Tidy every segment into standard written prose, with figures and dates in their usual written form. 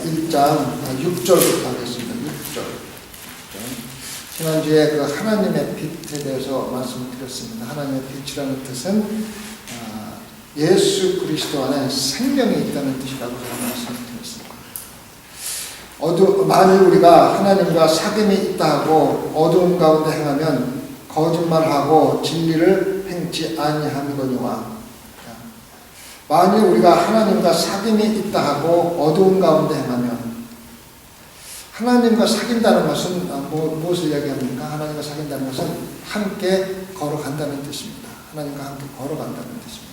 1장 6절부터 하겠습니다. 6절. 지난주에 그 하나님의 빛에 대해서 말씀을 드렸습니다. 하나님의 빛이라는 뜻은 예수 그리스도 안에 생명이 있다는 뜻이라고 제가 말씀을 드렸습니다. 만일 우리가 하나님과 사귐이 있다 하고 어두운 가운데 행하면 거짓말하고 진리를 행치 아니함이거니와, 만일 우리가 하나님과 사귐이 있다 하고 어두운 가운데 행하면, 하나님과 사귄다는 것은 무엇을 이야기합니까? 하나님과 사귄다는 것은 함께 걸어간다는 뜻입니다. 하나님과 함께 걸어간다는 뜻입니다.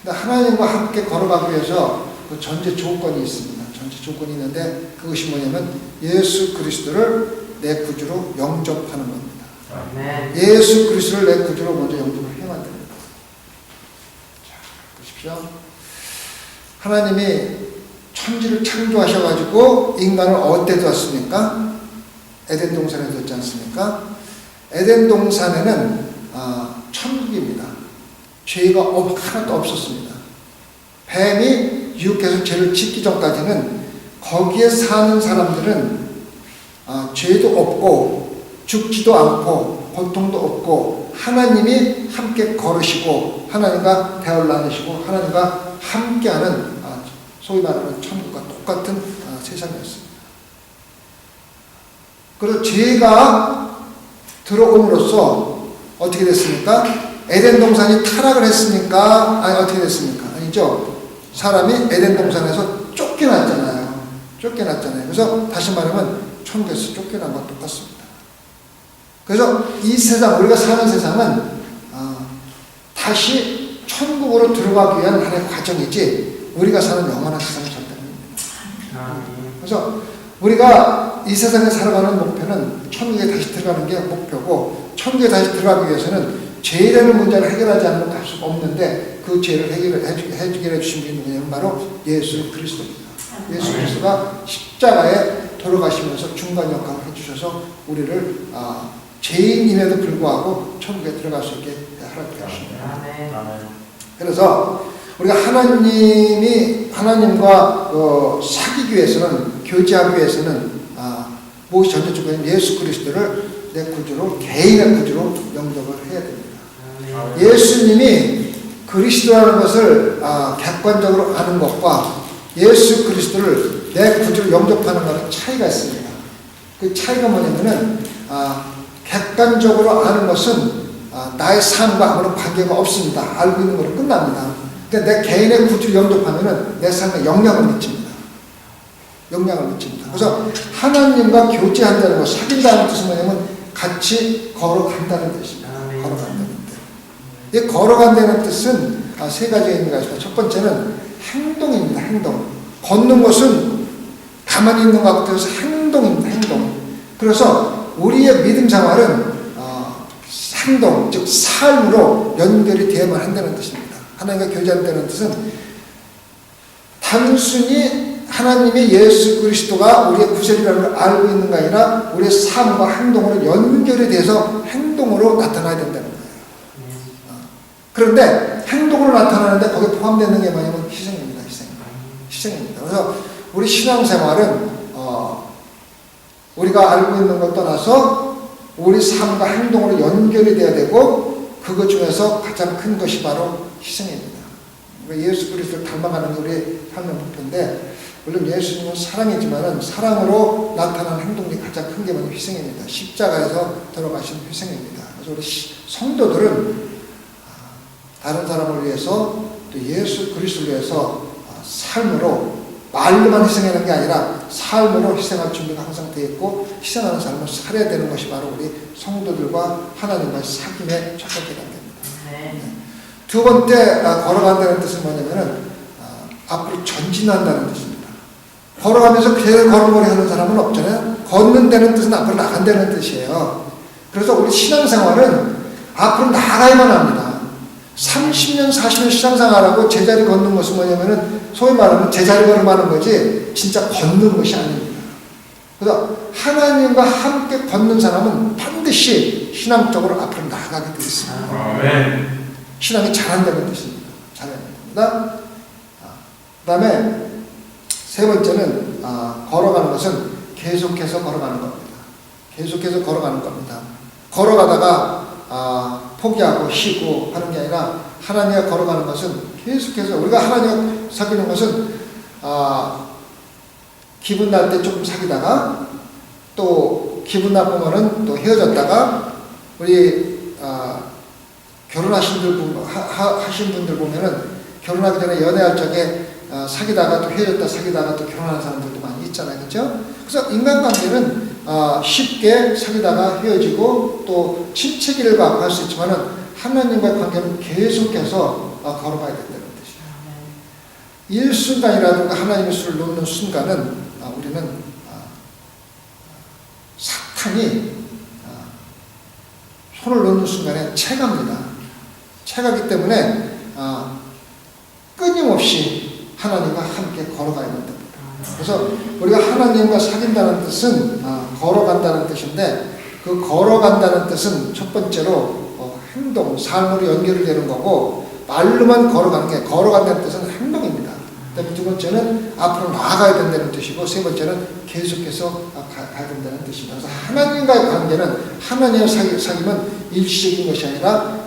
근데 하나님과 함께 걸어가기 위해서 그 전제 조건이 있습니다. 전제 조건이 있는데 그것이 뭐냐면 예수 그리스도를 내 구주로 영접하는 겁니다. 아멘. 예수 그리스도를 내 구주로 먼저 영접을 해야 됩니다. 자, 보십시오. 하나님이 천지를 창조하셔가지고 인간을 어디에 두었습니까? 에덴 동산에 두었지 않습니까? 에덴 동산에는 천국입니다. 죄가 하나도 없었습니다. 뱀이 유혹해서 죄를 짓기 전까지는 거기에 사는 사람들은 죄도 없고 죽지도 않고 고통도 없고 하나님이 함께 걸으시고 하나님과 대화를 나누시고 하나님과 함께하는 소위 말하는 천국과 똑같은 세상이었습니다. 그래서 죄가 들어옴으로써 어떻게 됐습니까? 에덴 동산이 타락을 했습니까? 아니, 어떻게 됐습니까? 아니죠. 사람이 에덴 동산에서 쫓겨났잖아요. 그래서 다시 말하면 천국에서 쫓겨난 것 똑같습니다. 그래서 이 세상, 우리가 사는 세상은 다시 천국으로 들어가기 위한 하나의 과정이지 우리가 사는 영원한 세상이 절대 아닙니다. 그래서 우리가 이 세상에 살아가는 목표는 천국에 다시 들어가는 게 목표고, 천국에 다시 들어가기 위해서는 죄라는 문제를 해결하지 않으면 갈 수가 없는데 그 죄를 해결해 주신 분이 누구냐면 바로 예수 그리스도입니다. 예수 그리스도가 십자가에 돌아가시면서 중간 역할을 해주셔서 우리를 죄인임에도 불구하고 천국에 들어갈 수 있게 허락해 주십니다. 그래서 우리가 하나님과 사귀기 위해서는, 교제하기 위해서는 무엇이 전제 조건이면 예수 그리스도를 내 구주로, 개인의 구주로 영접을 해야 됩니다. 예수님이 그리스도라는 것을 객관적으로 아는 것과 예수 그리스도를 내 구주로 영접하는 것은 차이가 있습니다. 그 차이가 뭐냐면은 객관적으로 아는 것은 나의 삶과 아무런 관계가 없습니다. 알고 있는 것으로 끝납니다. 근데 내 개인의 구주를 영접하면은 내 삶에 영향을 미칩니다. 그래서 하나님과 교제한다는 것, 사귄다는 뜻은 뭐냐면 같이 걸어간다는 뜻입니다. 걸어간다는 뜻. 이 걸어간다는 뜻은 세 가지 의미가 있습니다. 첫 번째는 행동입니다. 행동. 걷는 것은 가만히 있는 것 같아서 행동입니다. 행동. 그래서 우리의 믿음 생활은 행동, 즉 삶으로 연결이 되어야만 한다는 뜻입니다. 하나님과 교제한다는 뜻은 단순히 하나님의 예수 그리스도가 우리의 구세주라는 걸 알고 있는 게 아니라 우리의 삶과 행동으로 연결이 돼서 행동으로 나타나야 된다는 거예요. 그런데 행동으로 나타나는데 거기에 포함되는 게 뭐냐면 희생입니다. 희생입니다. 그래서 우리 신앙생활은 우리가 알고 있는 것 떠나서 우리 삶과 행동으로 연결이 돼야 되고, 그것 중에서 가장 큰 것이 바로 희생입니다. 예수 그리스도를 닮아가는 게 우리의 삶의 목표인데, 물론 예수님은 사랑이지만은 사랑으로 나타나는 행동이 가장 큰 게 뭐냐면 희생입니다. 십자가에서 돌아가신 희생입니다. 그래서 우리 성도들은 다른 사람을 위해서 또 예수 그리스도를 위해서 삶으로, 말로만 희생하는 게 아니라 삶으로 희생할 준비가 항상 되어 있고, 희생하는 삶을 살아야 되는 것이 바로 우리 성도들과 하나님과의 사귐의 첫 번째 단계입니다. 두 번째 걸어간다는 뜻은 뭐냐면은 앞으로 전진한다는 뜻입니다. 걸어가면서 그냥 걸음걸이 하는 사람은 없잖아요. 걷는다는 뜻은 앞으로 나간다는 뜻이에요. 그래서 우리 신앙생활은 앞으로 나가야만 합니다. 30년, 40년 신앙생활하고 제자리 걷는 것은 뭐냐면은 소위 말하면 제자리 걸음하는 거지 진짜 걷는 것이 아닙니다. 그래서 하나님과 함께 걷는 사람은 반드시 신앙적으로 앞으로 나아가게 되어 있습니다. 아멘. 신앙이 잘한다는 뜻입니다. 잘해야 됩니다. 그 다음에 세 번째는 걸어가는 것은 계속해서 걸어가는 겁니다. 계속해서 걸어가는 겁니다. 걸어가다가 포기하고 쉬고 하는 게 아니라 하나님과 걸어가는 것은 계속해서 우리가 하나님과 사귀는 것은 기분 날 때 조금 사귀다가 또 기분 나쁘면은 또 헤어졌다가 우리 결혼하신 분들 보면은 결혼하기 전에 연애할 적에 사귀다가 또 헤어졌다 사귀다가 또 결혼하는 사람들도 많이 있잖아요. 그렇죠? 그래서 인간관계는 쉽게 사귀다가 헤어지고 또 친체기를 갖고 할 수 있지만은 하나님과의 관계는 계속해서 걸어가야 된다는 뜻이에요. 일순간이라든가 하나님의 수를 놓는 순간은 우리는 사탄이 손을 놓는 순간에 채갑니다. 채가기 때문에 끊임없이 하나님과 함께 걸어가야 된답니다. 그래서 우리가 하나님과 사귄다는 뜻은 걸어간다는 뜻인데 그 걸어간다는 뜻은 첫 번째로 행동, 삶으로 연결이 되는 거고 말로만 걸어가는 게 걸어간다는 뜻은 행동입니다. 그다음에 두 번째는 앞으로 나아가야 된다는 뜻이고 세 번째는 계속해서 가야 된다는 뜻입니다. 그래서 하나님과의 관계는 하나님과 사귐은 일시적인 것이 아니라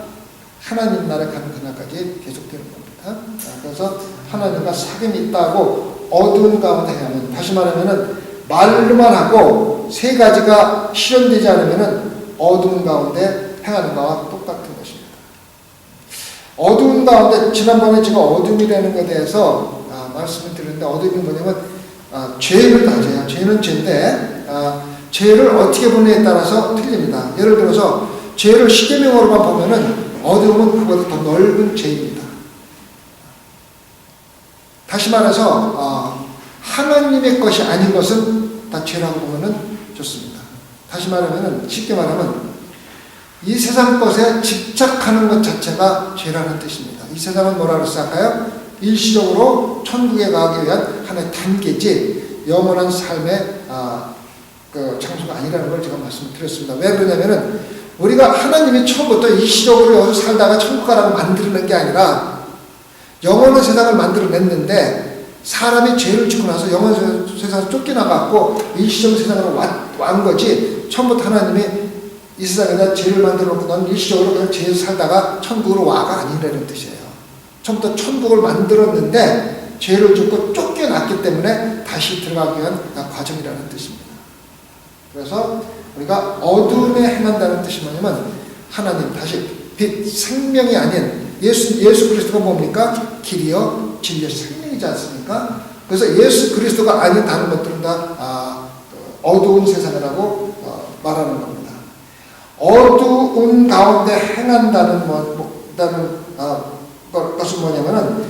하나님 나라에 가는 그날까지 계속되는 겁니다. 그래서 하나님과 사귐이 있다고 어두운 가운데 행하면, 다시 말하면은 말로만 하고 세 가지가 실현되지 않으면은 어두운 가운데 행하는 거와 똑같은 것입니다. 어두운 가운데, 지난번에 제가 어둠이라는 것에 대해서 말씀을 드렸는데, 어둠이 뭐냐면 죄를 따져요. 죄는 죄인데 죄를 어떻게 보느냐에 따라서 틀립니다. 예를 들어서 죄를 십계명으로만 보면은 어둠은 그보다 더 넓은 죄입니다. 다시 말해서 하나님의 것이 아닌 것은 다 죄라고 보면은 좋습니다. 다시 말하면은, 쉽게 말하면 이 세상 것에 집착하는 것 자체가 죄라는 뜻입니다. 이 세상은 뭐라 그랬을까요? 일시적으로 천국에 가기 위한 하나의 단계지 영원한 삶의 그 장소가 아니라는 걸 제가 말씀을 드렸습니다. 왜 그러냐면은 우리가 하나님이 처음부터 일시적으로 여기서 살다가 천국 가라고 만드는 게 아니라 영원한 세상을 만들어냈는데, 사람이 죄를 짓고 나서 영원한 세상에서 쫓겨나갖고 일시적인 세상으로 완 거지, 처음부터 하나님이 이 세상에다 죄를 만들어 놓고 넌 일시적으로 그냥 죄에서 살다가 천국으로 와가 아니라는 뜻이에요. 처음부터 천국을 만들었는데 죄를 짓고 쫓겨났기 때문에 다시 들어가기 위한 과정이라는 뜻입니다. 그래서 우리가 어둠에 행한다는 뜻이 뭐냐면, 하나님, 다시 빛, 생명이 아닌 예수 그리스도가 뭡니까? 길이요 진리요 생명이지 않습니까? 그래서 예수 그리스도가 아닌 다른 것들은 다 어두운 세상이라고 말하는 겁니다. 어두운 가운데 행한다는 것은 뭐냐면은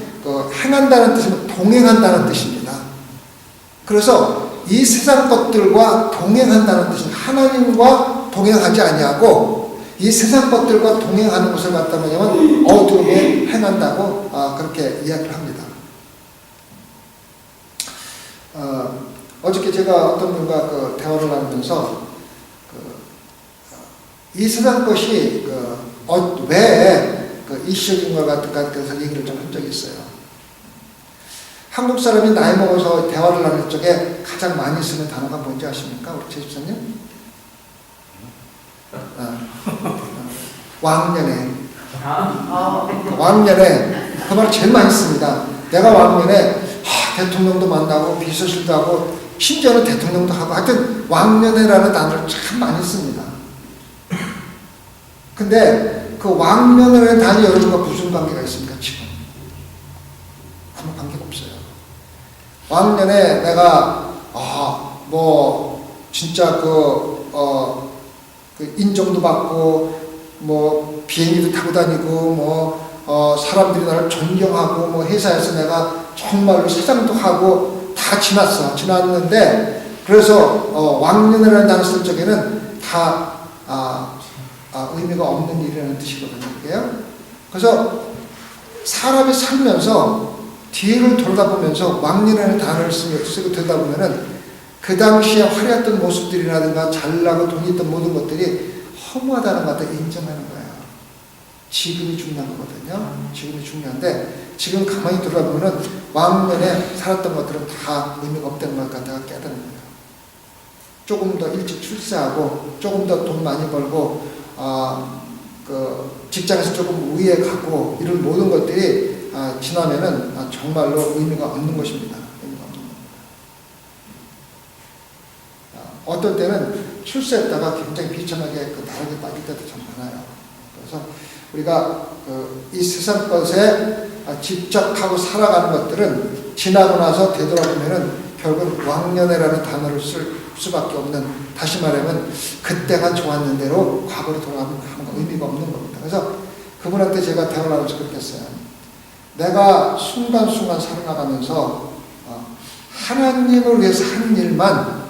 행한다는 뜻은 동행한다는 뜻입니다. 그래서 이 세상 것들과 동행한다는 뜻입니다. 하나님과 동행하지 아니하고 이 세상 것들과 동행하는 것을 갖다 뭐냐면 어둠에 행한다고 그렇게 이야기를 합니다. 어저께 제가 어떤 분과 대화를 나누면서 이 세상 것이 왜 일시적인 것 같아서 얘기를 좀 한 적이 있어요. 한국 사람이 나이 먹어서 대화를 나눌 적에 가장 많이 쓰는 단어가 뭔지 아십니까? 우리 최 집사님? 왕년에. 왕년에. 그 말 제일 많이 씁니다. 내가 왕년에 대통령도 만나고 비서실도 하고 심지어는 대통령도 하고, 하여튼 왕년에라는 단어를 참 많이 씁니다. 근데 그 왕년에라는 단어 여러분과 무슨 관계가 있습니까? 지금 아무 관계가 없어요. 왕년에 내가 진짜 인정도 받고 비행기도 타고 다니고 사람들이 나를 존경하고 회사에서 내가 정말로 사장도 하고 다 지났는데, 그래서 왕년이라는 단어 쓸 적에는 다 의미가 없는 일이라는 뜻이거든요. 그게요. 그래서 사람이 살면서 뒤를 돌아다보면서 왕년이라는 단어를 쓰고 들여다보면은 그 당시에 화려했던 모습들이라든가 잘나고 돈이 있던 모든 것들이 허무하다는 것을 인정하는 거예요. 지금이 중요한 거거든요. 지금이 중요한데 지금 가만히 돌아보면은 왕년에 살았던 것들은 다 의미가 없다는 걸 갖다가 깨닫는 거예요. 조금 더 일찍 출세하고 조금 더 돈 많이 벌고 그 직장에서 조금 우위에 가고 이런 모든 것들이 지나면은 정말로 의미가 없는 것입니다. 의미가 없는 겁니다. 어떨 때는 출세했다가 굉장히 비참하게 그 나락에 빠질 때도 참 많아요. 그래서 우리가 이 세상 것에 집착하고 살아가는 것들은 지나고 나서 되돌아보면은 결국 왕년회라는 단어를 쓸 수밖에 없는, 다시 말하면 그때가 좋았는데로 과거로 돌아가면 아무 의미가 없는 겁니다. 그래서 그분한테 제가 대화를 하면서 그렇게 했어요. 내가 순간순간 살아가면서 하나님을 위해서 한 일만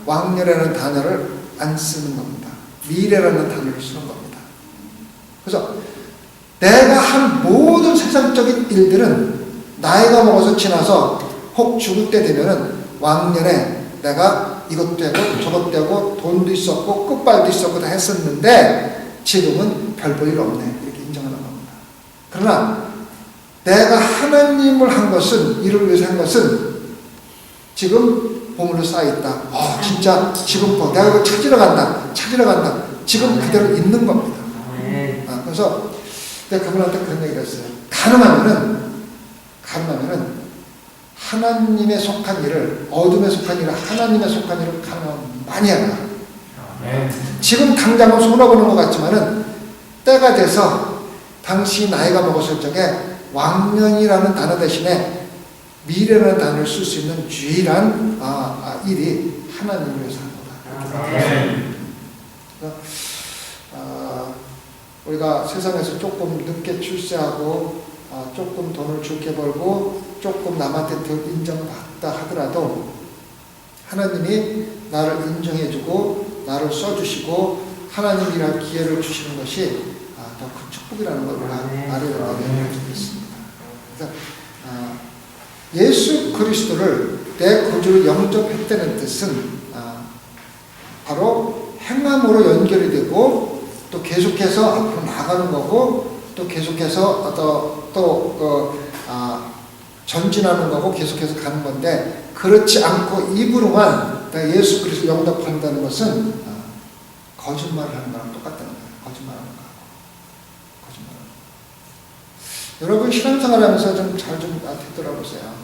왕년이라는 단어를 안 쓰는 겁니다. 미래라는 단어를 쓰는 겁니다. 그래서 내가 한 모든 세상적인 일들은 나이가 먹어서 지나서 혹 죽을 때 되면은 왕년에 내가 이것 되고 저것 되고 돈도 있었고 끝발도 있었고 다 했었는데 지금은 별 볼 일 없네, 이렇게 인정하는 겁니다. 그러나 내가 하나님을 한 것은, 이를 위해서 한 것은 지금 보물로 쌓여있다. 진짜 지금 내가 이거 찾으러 간다. 지금 그대로 있는 겁니다. 그래서 내가 그분한테 그런 얘기를 했어요. 가능하면은 하나님에 속한 일을, 어둠에 속한 일을 하나님에 속한 일을 가능하면 많이 해라. 지금 당장은 손아보는 것 같지만은 때가 돼서 당시 나이가 먹었을 적에 왕년이라는 단어 대신에 미래라는 단어를 쓸 수 있는 유일한 일이 하나님을 위해서 하는 거다. 우리가 세상에서 조금 늦게 출세하고 조금 돈을 적게 벌고 조금 남한테 더 인정받다 하더라도 하나님이 나를 인정해주고 나를 써주시고 하나님이란 기회를 주시는 것이 더 큰 축복이라는 걸 알아야 되겠습니다. 그래서 예수 그리스도를 내 구주로 영접했다는 뜻은 바로 행함으로 연결이 되고 또 계속해서 앞으로 나가는 거고 또 계속해서 전진하는 거고 계속해서 가는 건데, 그렇지 않고 입으로만 예수 그리스도 영접한다는 것은 거짓말을 하는 거랑 똑같다는 거예요. 거짓말하는 거하고. 여러분 신앙생활 하면서 좀 잘 좀 되돌아보세요.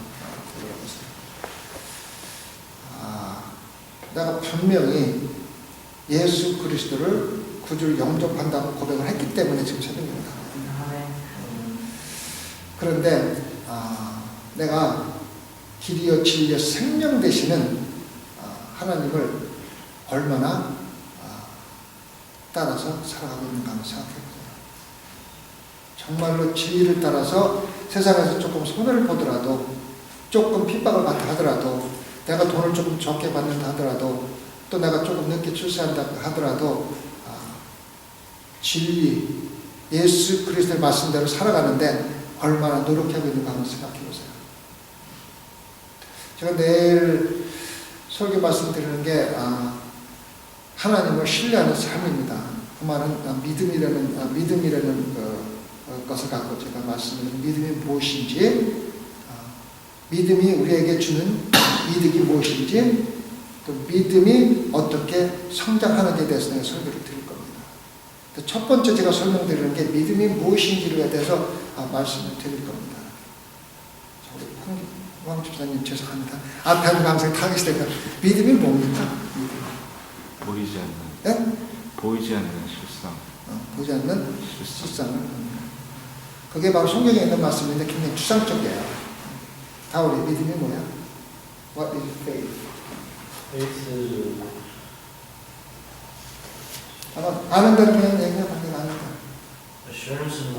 내가 분명히 예수 그리스도를 구주를 영접한다고 고백을 했기 때문에 지금 새벽입니다. 그런데 내가 길이요 진리요 생명 되시는 하나님을 얼마나 따라서 살아가고 있는가 한번 생각해보세요. 정말로 진리를 따라서 세상에서 조금 손해를 보더라도, 조금 핍박을 받다 하더라도, 내가 돈을 조금 적게 받는다 하더라도, 또 내가 조금 늦게 출세한다 하더라도 진리, 예수 그리스도의 말씀대로 살아가는데 얼마나 노력하고 있는가 한번 생각해 보세요. 제가 내일 설교 말씀드리는 게 하나님을 신뢰하는 삶입니다. 그 말은 믿음이라는 것을 갖고 제가 말씀드리는 믿음이 무엇인지, 믿음이 우리에게 주는 이득이 무엇인지, 또 믿음이 어떻게 성장하는지에 대해서 내가 설교를 드릴 겁니다. 첫 번째 제가 설명드리는 게 믿음이 무엇인지에 대해서 말씀을 드릴 겁니다. 우리 황 집사님 죄송합니다. 앞에 하는 항상 다 계시니까 믿음이 뭡니까? 보이지 않는. 네? 보이지 않는 실상. 보이지 않는 실상을. 그게 바로 성경에 있는 말씀인데 굉장히 추상적이에요. 다 우리 믿음이 뭐야? What is faith? faith 아는 대로 그냥 얘기해 보면 아는 거야. assurance in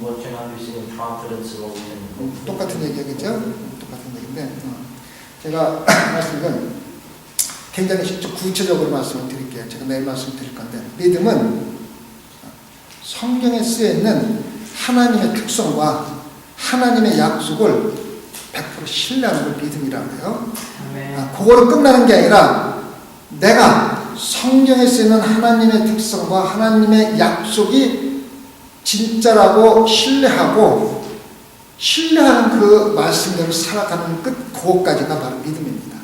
what cannot be seen, and confidence in what we can. 똑같은 얘기겠죠? 똑같은 얘기인데 제가 말씀은 굉장히 구체적으로 말씀을 드릴게요. 제가 내일 말씀 드릴 건데, 믿음은 성경에 쓰여 있는 하나님의 특성과 하나님의 약속을 100% 신뢰하는 걸 믿음이라고 해요. 그거로 끝나는 게 아니라 내가 성경에 쓰이는 하나님의 특성과 하나님의 약속이 진짜라고 신뢰하는 그 말씀대로 살아가는 끝, 그것까지가 바로 믿음입니다.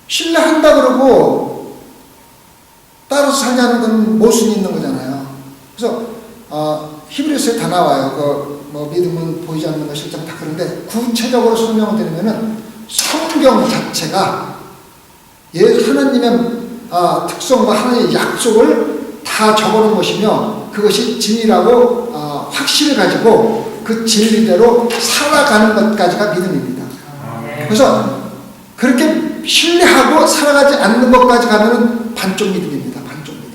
신뢰한다 그러고 따라서 살자는 건 모순이 있는 거잖아요. 그래서 히브리서에 다 나와요. 믿음은 보이지 않는 것 실장 다 그런데 구체적으로 설명을 드리면은 성경 자체가 하나님의 특성과 하나님의 약속을 다 적어놓은 것이며 그것이 진리라고 확신을 가지고 그 진리대로 살아가는 것까지가 믿음입니다. 그래서 그렇게 신뢰하고 살아가지 않는 것까지 가면은 반쪽 믿음입니다. 반쪽 믿음.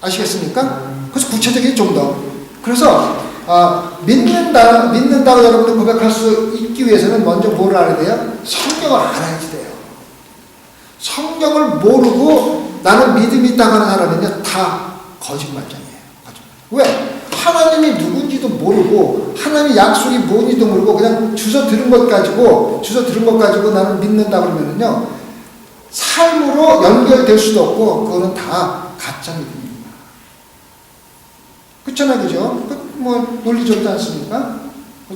아시겠습니까? 그래서 구체적인 좀 더. 그래서 믿는다고 여러분들 고백할 수 있기 위해서는 먼저 뭘 알아야 돼요? 성경을 알아야지 돼요. 성경을 모르고 나는 믿음이 있다고 하는 사람은요, 다 거짓말장이에요. 왜? 하나님이 누군지도 모르고, 하나님의 약속이 뭔지도 모르고, 그냥 주워 들은 것 가지고 나는 믿는다 그러면은요, 삶으로 연결될 수도 없고, 그거는 다 가짜 믿음입니다. 그렇잖아요, 그죠? 논리적이지 않습니까?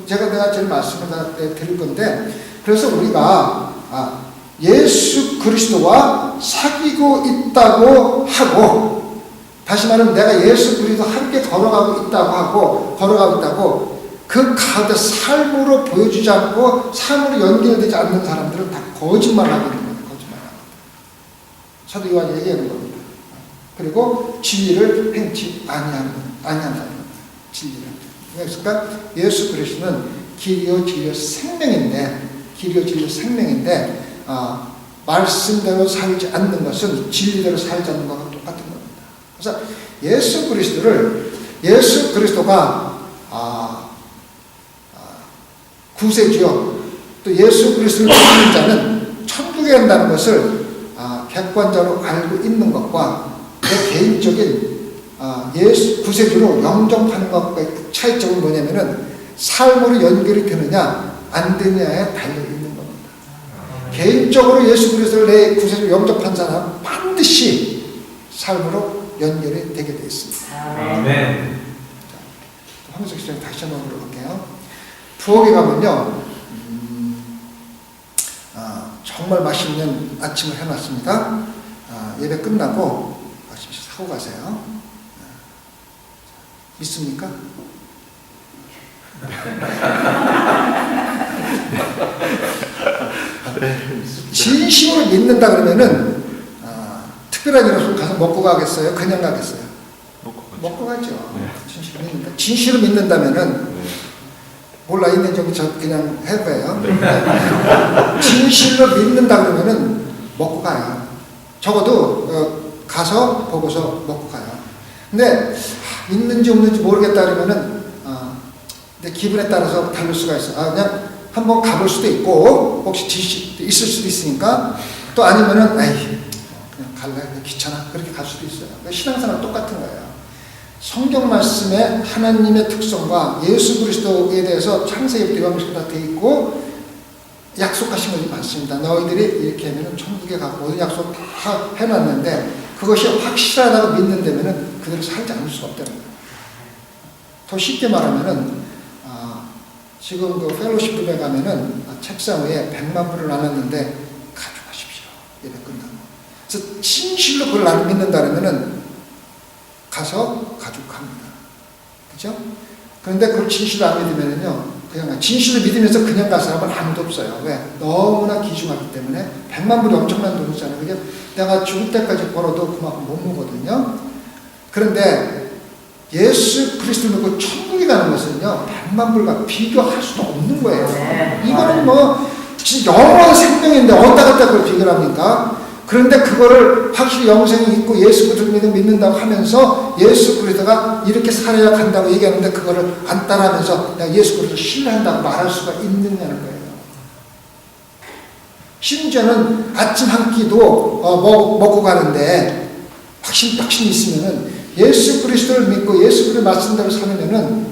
내가 제일 말씀을 드릴 건데, 그래서 우리가, 예수 그리스도와 사귀고 있다고 하고, 다시 말하면 내가 예수 그리스도와 함께 걸어가고 있다고 그 가운데 삶으로 보여주지 않고 삶으로 연결되지 않는 사람들은 다 거짓말하고 있는 거예요. 거짓말하고. 사도 요한이 얘기하는 겁니다. 그리고 진리를 행치 아니한다는 겁니다. 진리를. 그러니까 예수 그리스도는 길이요 진리요 생명인데 말씀대로 살지 않는 것은 진리대로 살지 않는 것과 똑같은 겁니다. 그래서 예수 그리스도가 구세주요. 또 예수 그리스도를 믿는 자는 천국에 간다는 것을 객관적으로 알고 있는 것과 내 개인적인 예수 구세주로 영접하는 것과의 차이점은 뭐냐면은 삶으로 연결이 되느냐 안 되느냐에 달려있는 겁니다. 개인적으로 예수 그리스도를 내 구세주로 영접한 사람은 반드시 삶으로 연결이 되게 되어 있습니다. 아멘. 황석희 선생님 다시 한번 물어볼게요. 부엌에 가면요, 정말 맛있는 아침을 해놨습니다. 예배 끝나고 사고 가세요. 믿습니까? 진심으로 믿는다 그러면은 특별한 일을 가서 먹고 가겠어요? 그냥 가겠어요? 먹고 가죠. 네. 진실을 믿는다면은 네. 몰라 있는 정도 저 그냥 해봐요. 네. 진실로 믿는다 그러면은 먹고 가요. 적어도 가서 보고서 먹고 가요. 근데 있는지 없는지 모르겠다 그러면은 내 기분에 따라서 다를 수가 있어. 그냥 한번 가볼 수도 있고 혹시 지시 있을 수도 있으니까 또 아니면은 그냥 갈래 귀찮아 그렇게 갈 수도 있어요. 신앙생활 똑같은 거예요. 성경 말씀에 하나님의 특성과 예수 그리스도에 대해서 창세기부터 요한복음까지 다 되어 있고 약속하신 것이 많습니다. 너희들이 이렇게 하면 천국에 가고 모든 약속 다 해놨는데 그것이 확실하다고 믿는다면 그대로 살지 않을 수가 없다는 거예요. 더 쉽게 말하면은 지금 그 펠로시프에 가면은 책상 위에 100만 불을 나눴는데 가져가십시오. 예배 끝나고. 그래서 진실로 그걸 안 믿는다면은 가서 가지고 갑니다. 그죠? 그런데 그걸 진실로 안 믿으면은요, 그냥 진실을 믿으면서 그냥 갈 사람은 아무도 없어요. 왜? 너무나 귀중하기 때문에 100만 불이 엄청난 돈이잖아요. 그게 내가 죽을 때까지 벌어도 그만큼 못 모거든요. 그런데 예수 그리스도를 믿고 천국에 가는 것은요, 100만 불과 비교할 수도 없는 거예요. 이거는 뭐 진짜 영원한 생명인데 어디다 갖다 그걸 비교를 합니까? 그런데 그거를 확실히 영생이 있고 예수 그리스도를 믿는다고 하면서 예수 그리스도가 이렇게 살아야 간다고 얘기하는데 그거를 안 따라하면서 내가 예수 그리스도를 신뢰한다고 말할 수가 있느냐는 거예요. 심지어는 아침 한 끼도 먹고 가는데 확신이 있으면은 예수 그리스도를 믿고 예수 그리스도의 말씀대로 살면은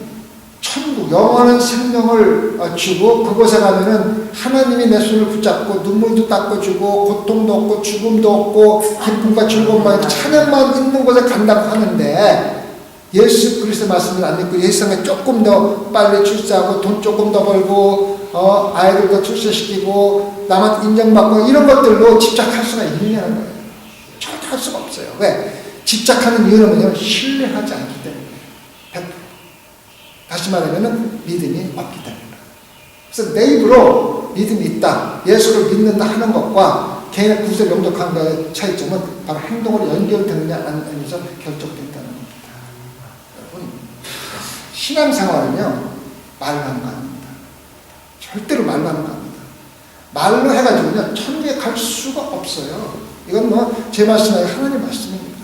천국, 영원한 생명을 주고 그곳에 가면은 하나님이 내 손을 붙잡고 눈물도 닦아주고 고통도 없고 죽음도 없고 기쁨과 즐거움과 찬양만 있는 곳에 간다고 하는데 예수 그리스도의 말씀을 안 믿고 예수님에 조금 더 빨리 출세하고 돈 조금 더 벌고 아이들 더 출세시키고 남한테 인정받고 이런 것들로 집착할 수가 있느냐는 거예요. 절대 할 수가 없어요. 왜? 집착하는 이유는 뭐냐면 신뢰하지 않기 때문에. 다시 말하면 믿음이 없기 때문입니다. 그래서 내 입으로 믿음이 있다, 예수를 믿는다 하는 것과 개인의 구세를 영접하는 것의 차이점은 바로 행동으로 연결되느냐 아니면서 결정된다는 겁니다. 여러분, 신앙생활은요 말로 하는 거 아닙니다. 절대로 말로 하는 거 아닙니다. 말로 해가지고는 천국에 갈 수가 없어요. 이건 뭐 제 말씀이 아니라 하나님 말씀입니다.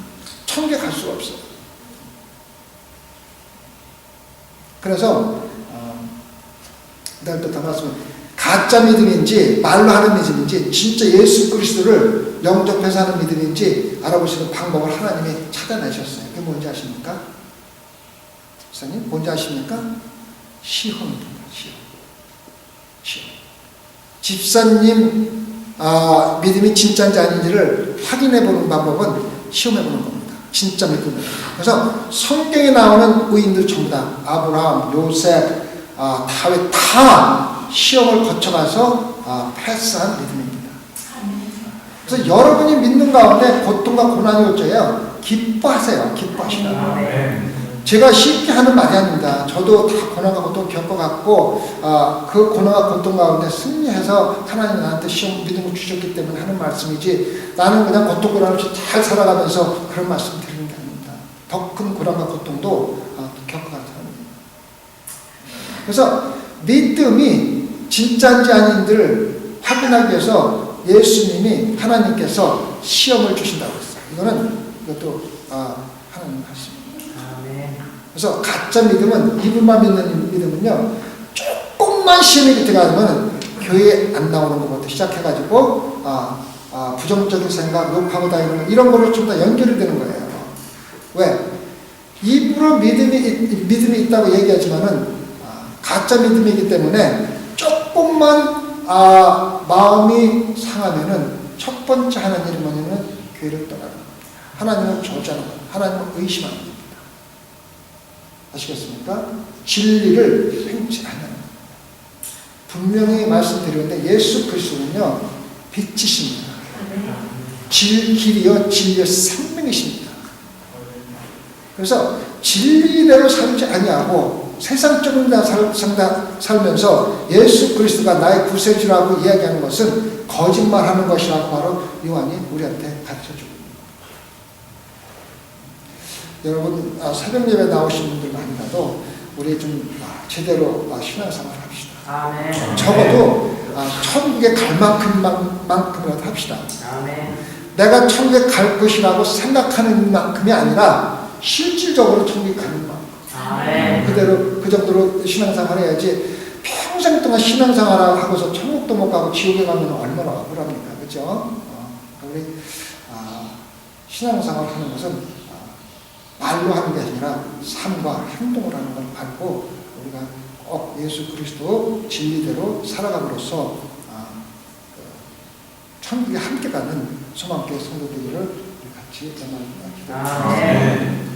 천국에 갈 수가 없어요. 그래서 내가 또 더 말씀은 가짜 믿음인지 말로 하는 믿음인지 진짜 예수 그리스도를 영접해서 하는 믿음인지 알아보시는 방법을 하나님이 찾아내셨어요. 그게 뭔지 아십니까? 목사님 뭔지 아십니까? 시험입니다. 시험. 집사님 믿음이 진짜인지 아닌지를 확인해 보는 방법은 시험해 보는 겁니다. 진짜 믿음을. 그래서 성경에 나오는 의인들 전부 다 아브라함, 요셉, 다윗 다 시험을 거쳐가서 패스한 믿음입니다. 그래서 여러분이 믿는 가운데 고통과 고난이 올 적에요. 기뻐하세요. 기뻐하시라. 제가 쉽게 하는 말이 아닙니다. 저도 다 고난과 고통 겪어갔고 그 고난과 고통 가운데 승리해서 하나님이 나한테 시험 믿음을 주셨기 때문에 하는 말씀이지 나는 그냥 고통 고난 없이 잘 살아가면서 그런 말씀 드리는 게 아닙니다. 더 큰 고난과 고통도 겪어간 사람입니다. 그래서 믿음이 진짜인지 아닌지를 확인하기 위해서 예수님이 하나님께서 시험을 주신다고 했어요. 이것도 하나님 말씀입니다. 그래서 가짜 믿음은 입으로만 믿는 믿음은요 조금만 시험이 밑에 가면 교회에 안 나오는 것부터 시작해가지고 부정적인 생각, 욕하고 다니는 이런 거로 좀 더 연결이 되는 거예요. 왜? 입으로 믿음이 있다고 얘기하지만은 가짜 믿음이기 때문에 조금만 마음이 상하면은 첫 번째 하는 일이 뭐냐면 교회를 떠나는 거예요. 하나님을 저주하는 거예요. 하나님을 의심하는 겁니다. 아시겠습니까? 진리를 횡치하는 거예요. 분명히 말씀드렸는데 예수 그리스도는요 빛이십니다. 길이요 진리요 생명이십니다. 그래서 진리대로 살지 아니하고 세상적인 데 살면서 예수 그리스도가 나의 구세주라고 이야기하는 것은 거짓말하는 것이라고 바로 요한이 우리한테 가르쳐주고 있습니다. 여러분 새벽 예배 나오신 분들만이라도 우리 좀 제대로 신앙생활을 합시다. 아멘. 적어도 천국에 갈 만큼이라도 합시다. 아멘. 내가 천국에 갈 것이라고 생각하는 만큼이 아니라 실질적으로 천국에 가는 만큼. 아멘. 그대로 그 정도로 신앙생활을 해야지 평생 동안 신앙생활을 하고서 천국도 못 가고 지옥에 가면 얼마나 억울합니까? 그렇죠? 우리 신앙생활을 하는 것은 말로 하는 게 아니라 삶과 행동을 하는 걸 알고 우리가 꼭 예수 그리스도 진리대로 살아감으로써 천국에 함께 가는 소망교회 성도들을 우리 같이 기도합니다. 아멘.